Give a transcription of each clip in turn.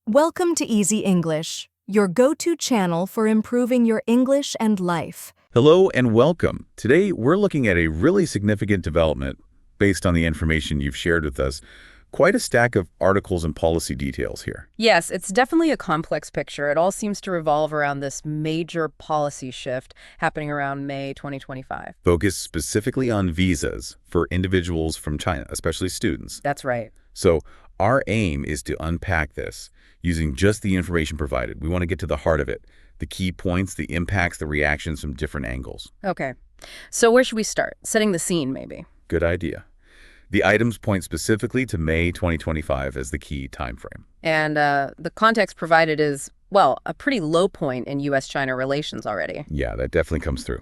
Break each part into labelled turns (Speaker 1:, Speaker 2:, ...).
Speaker 1: Welcome to Easy English, your go-to channel for improving your English and life.
Speaker 2: Hello and welcome. Today we're looking at a really significant development based on the information you've shared with us. Quite a stack of articles and policy details here.
Speaker 3: Yes, it's definitely a complex picture. It all seems to revolve around this major policy shift happening around May 2025.
Speaker 2: Focused specifically on visas for individuals from China, especially students.
Speaker 3: That's right.
Speaker 2: So our aim is to unpack this using just the information provided. We want to get to the heart of it, the key points, the impacts, the reactions from different angles.
Speaker 3: Okay. So where should we start? Setting the scene, maybe.
Speaker 2: Good idea. The items point specifically to May 2025 as the key time frame.
Speaker 3: And the context provided is, well, a pretty low point in U.S.-China relations already.
Speaker 2: Yeah, that definitely comes through.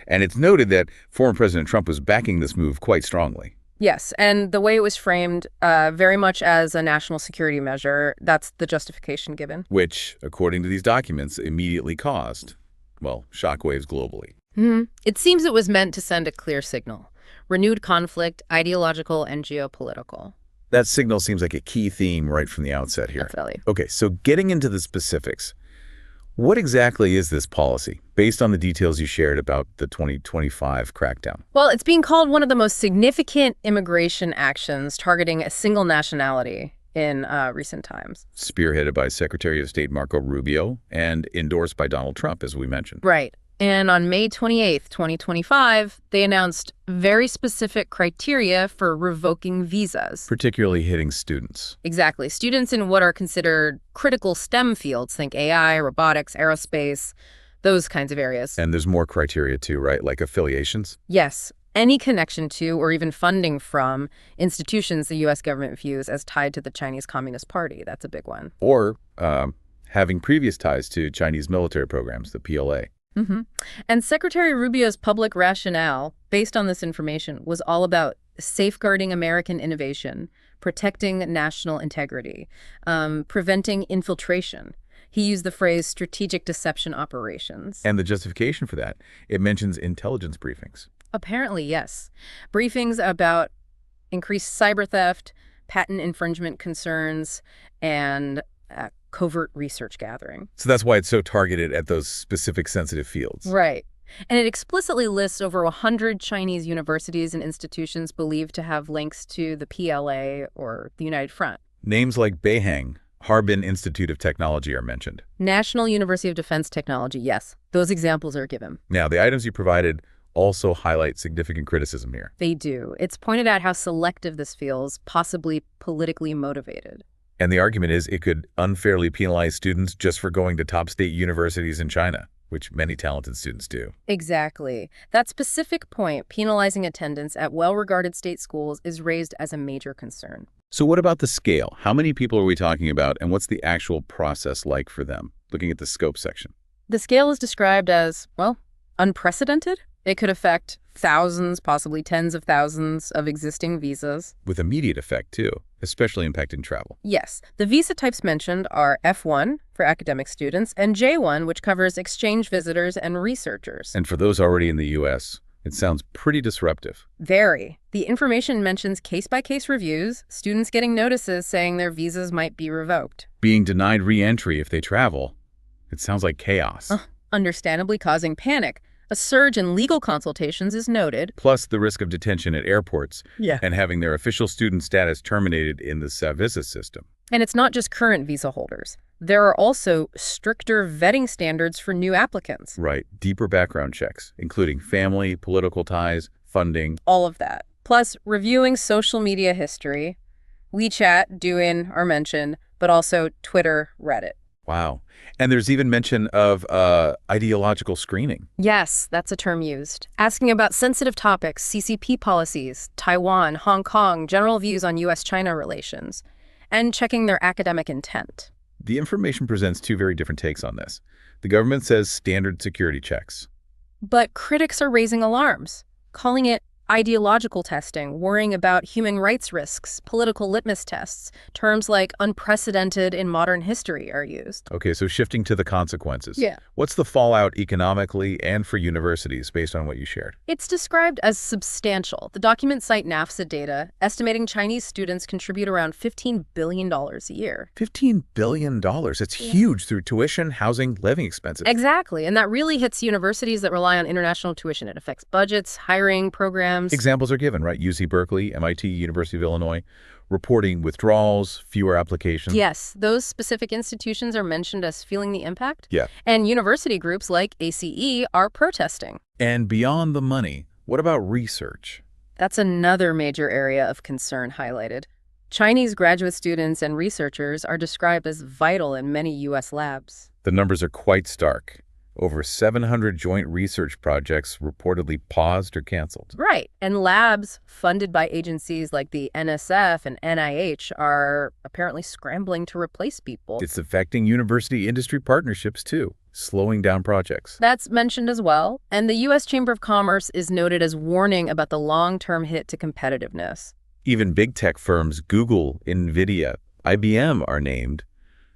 Speaker 2: And it's noted that former President Trump was backing this move quite strongly.
Speaker 3: Yes, and the way it was framed very much as a national security measure, that's the justification given.
Speaker 2: Which, according to these documents, immediately caused, well, shockwaves globally.
Speaker 3: It seems it was meant to send a clear signal. Renewed conflict, ideological and geopolitical.
Speaker 2: That signal seems like a key theme right from the outset here.
Speaker 3: Definitely.
Speaker 2: Okay, so getting into the specifics, what exactly is this policy, based on the details you shared about the 2025 crackdown?
Speaker 3: Well, it's being called one of the most significant immigration actions targeting a single nationality in recent times.
Speaker 2: Spearheaded by Secretary of State Marco Rubio and endorsed by Donald Trump, as we mentioned.
Speaker 3: Right. And on May 28th, 2025, they announced very specific criteria for revoking visas.
Speaker 2: Particularly hitting students.
Speaker 3: Exactly. Students in what are considered critical STEM fields, think AI, robotics, aerospace, those kinds of areas.
Speaker 2: And there's more criteria too, right? Like affiliations?
Speaker 3: Yes. Any connection to or even funding from institutions the U.S. government views as tied to the Chinese Communist Party. That's a big one.
Speaker 2: Or having previous ties to Chinese military programs, the PLA.
Speaker 3: And Secretary Rubio's public rationale, based on this information, was all about safeguarding American innovation, protecting national integrity, preventing infiltration. He used the phrase strategic deception operations.
Speaker 2: And the justification for that, it mentions intelligence briefings.
Speaker 3: Apparently, yes. Briefings about increased cyber theft, patent infringement concerns, and covert research gathering.
Speaker 2: So that's why it's so targeted at those specific sensitive fields.
Speaker 3: Right. And it explicitly lists over 100 Chinese universities and institutions believed to have links to the PLA or the United Front.
Speaker 2: Names like Beihang, Harbin Institute of Technology are mentioned.
Speaker 3: National University of Defense Technology, yes. Those examples are given.
Speaker 2: Now, the items you provided also highlight significant criticism here.
Speaker 3: They do. It's pointed out how selective this feels, possibly politically motivated.
Speaker 2: And the argument is it could unfairly penalize students just for going to top state universities in China, which many talented students do.
Speaker 3: Exactly. That specific point, penalizing attendance at well-regarded state schools, is raised as a major concern.
Speaker 2: So what about the scale? How many people are we talking about, and what's the actual process like for them? Looking at the scope section.
Speaker 3: The scale is described as, well, unprecedented. It could affect thousands, possibly tens of thousands of existing visas.
Speaker 2: With immediate effect, too, especially impacting travel.
Speaker 3: Yes. The visa types mentioned are F1 for academic students and J1, which covers exchange visitors and researchers.
Speaker 2: And for those already in the U.S., it sounds pretty disruptive.
Speaker 3: Very. The information mentions case-by-case reviews, students getting notices saying their visas might be revoked.
Speaker 2: Being denied re-entry if they travel. It sounds like chaos.
Speaker 3: Understandably causing panic. A surge in legal consultations is noted.
Speaker 2: Plus the risk of detention at airports and having their official student status terminated in the visa system.
Speaker 3: And it's not just current visa holders. There are also stricter vetting standards for new applicants.
Speaker 2: Right. Deeper background checks, including family, political ties, funding.
Speaker 3: All of that. Plus reviewing social media history. WeChat, Douyin are mentioned, but also Twitter, Reddit.
Speaker 2: Wow. And there's even mention of ideological screening.
Speaker 3: Yes, that's a term used. Asking about sensitive topics, CCP policies, Taiwan, Hong Kong, general views on U.S.-China relations, and checking their academic intent.
Speaker 2: The information presents two very different takes on this. The government says standard security checks.
Speaker 3: But critics are raising alarms, calling it ideological testing, worrying about human rights risks, political litmus tests. Terms like unprecedented in modern history are used.
Speaker 2: Okay, so shifting to the consequences.
Speaker 3: Yeah.
Speaker 2: What's the fallout economically and for universities based on what you shared?
Speaker 3: It's described as substantial. The documents cite NAFSA data, estimating Chinese students contribute around $15 billion a year.
Speaker 2: $15 billion. It's huge through tuition, housing, living expenses.
Speaker 3: Exactly, and that really hits universities that rely on international tuition. It affects budgets, hiring, programs.
Speaker 2: Examples are given, right? UC Berkeley, MIT, University of Illinois, reporting withdrawals, fewer applications.
Speaker 3: Yes, those specific institutions are mentioned as feeling the impact.
Speaker 2: Yeah.
Speaker 3: And university groups like ACE are protesting.
Speaker 2: And beyond the money, what about research?
Speaker 3: That's another major area of concern highlighted. Chinese graduate students and researchers are described as vital in many U.S. labs.
Speaker 2: The numbers are quite stark. Over 700 joint research projects reportedly paused or canceled.
Speaker 3: Right. And labs funded by agencies like the NSF and NIH are apparently scrambling to replace people.
Speaker 2: It's affecting university-industry partnerships, too, slowing down projects.
Speaker 3: That's mentioned as well. And the U.S. Chamber of Commerce is noted as warning about the long-term hit to competitiveness.
Speaker 2: Even big tech firms, Google, NVIDIA, IBM are named,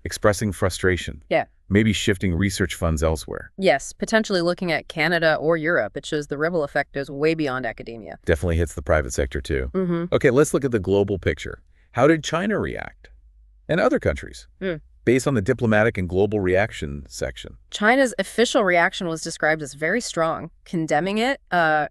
Speaker 2: expressing frustration.
Speaker 3: Yeah.
Speaker 2: Maybe shifting research funds elsewhere.
Speaker 3: Yes, potentially looking at Canada or Europe. It shows the ripple effect is way beyond academia.
Speaker 2: Definitely hits the private sector, too.
Speaker 3: Mm-hmm.
Speaker 2: Okay, let's look at the global picture. How did China react? And other countries? Based on the diplomatic and global reaction section.
Speaker 3: China's official reaction was described as very strong, condemning it,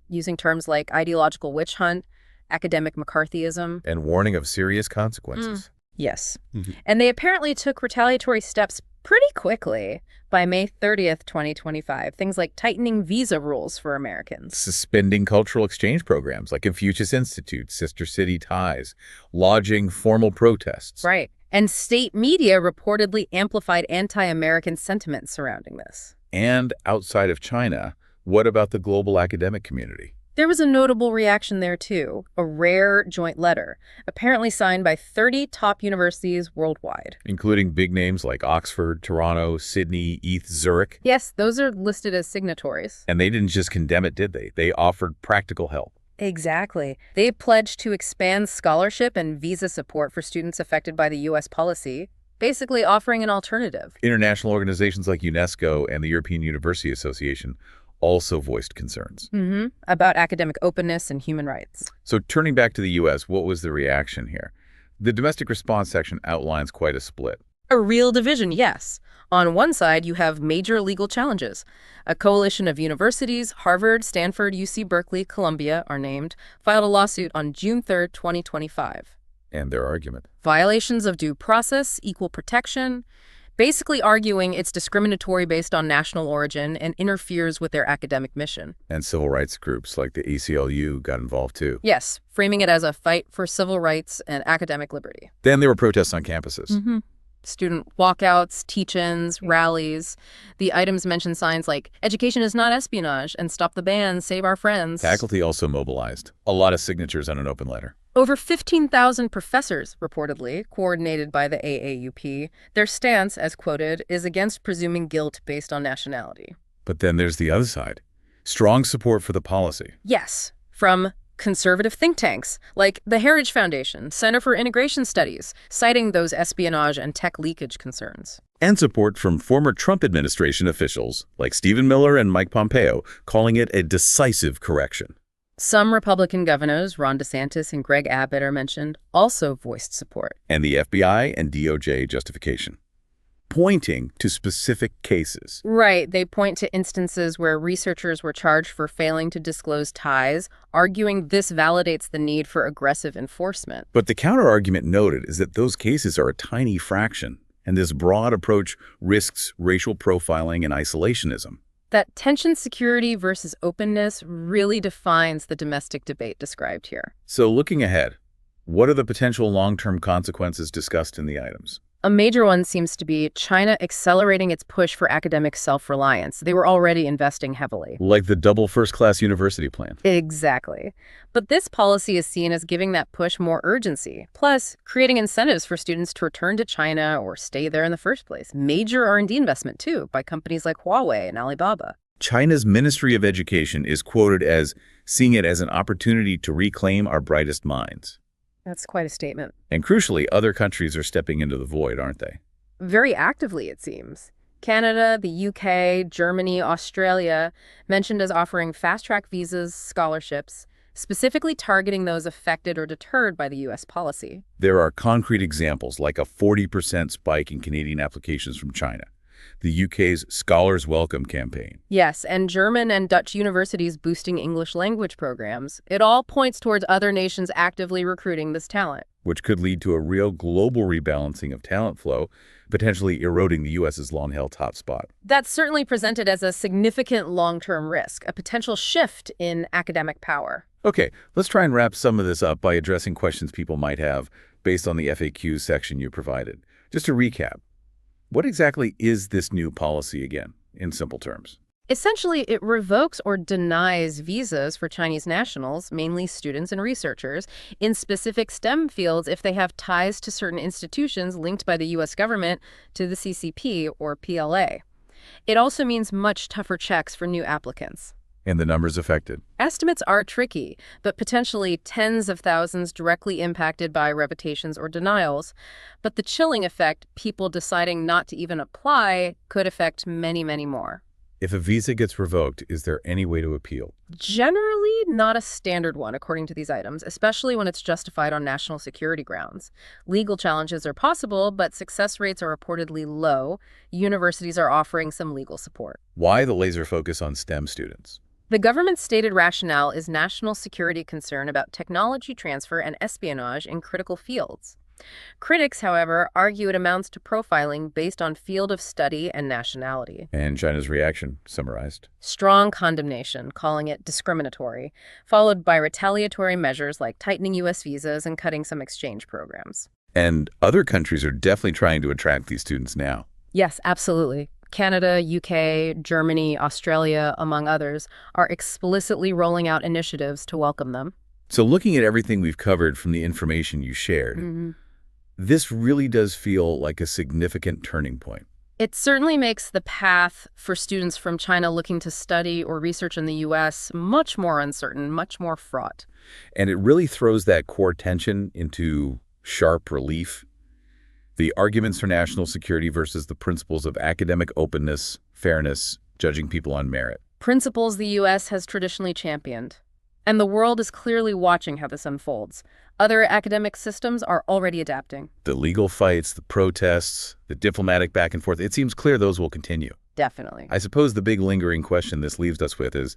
Speaker 3: using terms like ideological witch hunt, academic McCarthyism.
Speaker 2: And warning of serious consequences.
Speaker 3: Yes. And they apparently took retaliatory steps pretty quickly by May 30th, 2025. Things like tightening visa rules for Americans.
Speaker 2: Suspending cultural exchange programs like Confucius Institute, Sister City Ties, lodging formal protests.
Speaker 3: Right. And state media reportedly amplified anti-American sentiment surrounding this.
Speaker 2: And outside of China, what about the global academic community?
Speaker 3: There was a notable reaction there, too, a rare joint letter, apparently signed by 30 top universities worldwide.
Speaker 2: Including big names like Oxford, Toronto, Sydney, ETH, Zurich.
Speaker 3: Yes, those are listed as signatories.
Speaker 2: And they didn't just condemn it, did they? They offered practical help.
Speaker 3: Exactly. They pledged to expand scholarship and visa support for students affected by the U.S. policy, basically offering an alternative.
Speaker 2: International organizations like UNESCO and the European University Association also voiced concerns.
Speaker 3: About academic openness and human rights.
Speaker 2: So turning back to the U.S., what was the reaction here? The domestic response section outlines quite a split.
Speaker 3: A real division, yes. On one side, you have major legal challenges. A coalition of universities, Harvard, Stanford, UC Berkeley, Columbia are named, filed a lawsuit on June 3rd, 2025.
Speaker 2: And their argument.
Speaker 3: Violations of due process, equal protection, basically arguing it's discriminatory based on national origin and interferes with their academic mission.
Speaker 2: And civil rights groups like the ACLU got involved too.
Speaker 3: Yes, framing it as a fight for civil rights and academic liberty.
Speaker 2: Then there were protests on campuses.
Speaker 3: Student walkouts, teach-ins, rallies. The items mention signs like, education is not espionage, and stop the ban, save our friends.
Speaker 2: Faculty also mobilized. A lot of signatures on an open letter.
Speaker 3: Over 15,000 professors, reportedly, coordinated by the AAUP. Their stance, as quoted, is against presuming guilt based on nationality.
Speaker 2: But then there's the other side. Strong support for the policy.
Speaker 3: Yes, from conservative think tanks like the Heritage Foundation, Center for Integration Studies, citing those espionage and tech leakage concerns.
Speaker 2: And support from former Trump administration officials like Stephen Miller and Mike Pompeo, calling it a decisive correction.
Speaker 3: Some Republican governors, Ron DeSantis and Greg Abbott are mentioned, also voiced support.
Speaker 2: And the FBI and DOJ justification, pointing to specific cases.
Speaker 3: Right. They point to instances where researchers were charged for failing to disclose ties, arguing this validates the need for aggressive enforcement.
Speaker 2: But the counterargument noted is that those cases are a tiny fraction, and this broad approach risks racial profiling and isolationism.
Speaker 3: That tension security versus openness really defines the domestic debate described here.
Speaker 2: So looking ahead, what are the potential long-term consequences discussed in the items?
Speaker 3: A major one seems to be China accelerating its push for academic self-reliance. They were already investing heavily.
Speaker 2: Like the double first-class university plan.
Speaker 3: Exactly. But this policy is seen as giving that push more urgency, plus creating incentives for students to return to China or stay there in the first place. Major R&D investment, too, by companies like Huawei and Alibaba.
Speaker 2: China's Ministry of Education is quoted as seeing it as an opportunity to reclaim our brightest minds.
Speaker 3: That's quite a statement.
Speaker 2: And crucially, other countries are stepping into the void, aren't they?
Speaker 3: Very actively, it seems. Canada, the UK, Germany, Australia, mentioned as offering fast-track visas, scholarships, specifically targeting those affected or deterred by the U.S. policy.
Speaker 2: There are concrete examples, like a 40% spike in Canadian applications from China, the UK's Scholars Welcome campaign.
Speaker 3: Yes, and German and Dutch universities boosting English language programs. It all points towards other nations actively recruiting this talent.
Speaker 2: Which could lead to a real global rebalancing of talent flow, potentially eroding the U.S.'s long-held top spot.
Speaker 3: That's certainly presented as a significant long-term risk, a potential shift in academic power.
Speaker 2: Okay, let's try and wrap some of this up by addressing questions people might have based on the FAQ section you provided. Just to recap, what exactly is this new policy again, in simple terms?
Speaker 3: Essentially, it revokes or denies visas for Chinese nationals, mainly students and researchers, in specific STEM fields if they have ties to certain institutions linked by the U.S. government to the CCP or PLA. It also means much tougher checks for new applicants.
Speaker 2: And the numbers affected?
Speaker 3: Estimates are tricky, but potentially tens of thousands directly impacted by revocations or denials. But the chilling effect, people deciding not to even apply, could affect many, many more.
Speaker 2: If a visa gets revoked, is there any way to appeal?
Speaker 3: Generally, not a standard one, according to these items, especially when it's justified on national security grounds. Legal challenges are possible, but success rates are reportedly low. Universities are offering some legal support.
Speaker 2: Why the laser focus on STEM students?
Speaker 3: The government's stated rationale is national security concern about technology transfer and espionage in critical fields. Critics, however, argue it amounts to profiling based on field of study and nationality.
Speaker 2: And China's reaction, summarized?
Speaker 3: Strong condemnation, calling it discriminatory, followed by retaliatory measures like tightening U.S. visas and cutting some exchange programs.
Speaker 2: And other countries are definitely trying to attract these students now.
Speaker 3: Yes, absolutely. Canada, UK, Germany, Australia, among others, are explicitly rolling out initiatives to welcome them.
Speaker 2: So looking at everything we've covered from the information you shared, this really does feel like a significant turning point.
Speaker 3: It certainly makes the path for students from China looking to study or research in the U.S. much more uncertain, much more fraught.
Speaker 2: And it really throws that core tension into sharp relief. The arguments for national security versus the principles of academic openness, fairness, judging people on merit.
Speaker 3: Principles the U.S. has traditionally championed. And the world is clearly watching how this unfolds. Other academic systems are already adapting.
Speaker 2: The legal fights, the protests, the diplomatic back and forth, it seems clear those will continue.
Speaker 3: Definitely.
Speaker 2: I suppose the big lingering question this leaves us with is,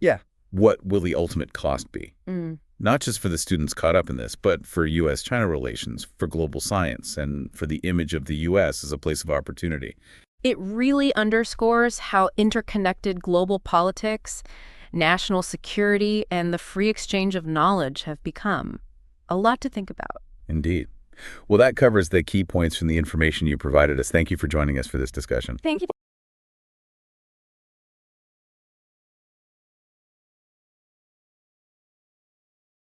Speaker 2: what will the ultimate cost be? Not just for the students caught up in this, but for U.S.-China relations, for global science, and for the image of the U.S. as a place of opportunity.
Speaker 3: It really underscores how interconnected global politics, national security, and the free exchange of knowledge have become. A lot to think about.
Speaker 2: Indeed. Well, that covers the key points from the information you provided us. Thank you for joining us for this discussion.
Speaker 3: Thank you.